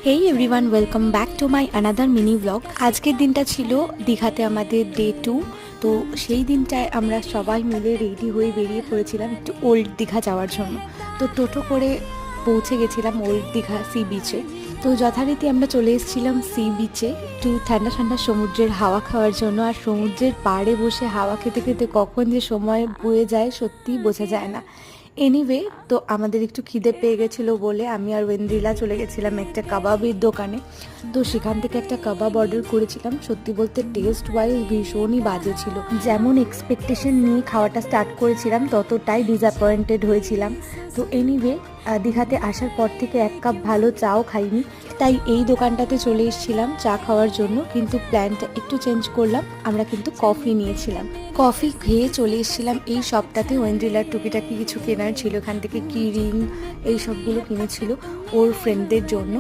Hey everyone, welcome back to my another mini blog. আজকের দিনটা ছিল দীঘাতে আমাদের ডে 2। তো সেই দিনটায় আমরা সবাই মিলে রেডি হয়ে বেরিয়ে পড়েছিলাম একটু ওল্ড দীঘা যাওয়ার জন্য। তো টোটো করে পৌঁছে গেছিলাম ওল্ড দীঘা সি বিচে। তো যথারীতি আমরা চলে এসেছিলাম সি বিচে একটু ঠান্ডা ঠান্ডা সমুদ্রের হাওয়া খাওয়ার জন্য। আর সমুদ্রের পাড়ে বসে হাওয়া খেতে খেতে কখন যে সময় বয়ে যায় সত্যিই বোঝা যায় না। এনিওয়ে, তো আমাদের একটু খিদে পেয়ে গেছিলো বলে আমি আর ওয়েন্দ্রিলা চলে গেছিলাম একটা কাবাবের দোকানে। তো সেখান থেকে একটা কাবাব অর্ডার করেছিলাম। সত্যি বলতে টেস্ট ওয়াইজ ভীষণই বাজে ছিল। যেমন এক্সপেকটেশন নিয়ে খাওয়াটা স্টার্ট করেছিলাম ততটাই ডিসঅ্যাপয়েন্টেড হয়েছিলাম। তো এনিওয়ে, দীঘাতে আসার পর থেকে এক কাপ ভালো চাও খাইনি, তাই এই দোকানটাতে চলে এসেছিলাম চা খাওয়ার জন্য। কিন্তু প্ল্যানটা একটু চেঞ্জ করলাম, আমরা কিন্তু কফি নিয়েছিলাম। কফি খেয়ে চলে এসেছিলাম এই শপটাতে। ওয়েন্দ্রিলার টুকিটাকি কিছু কেনার ছিল, এখান থেকে কি রিং এই সবগুলো কিনেছিল ওর ফ্রেন্ডদের জন্য।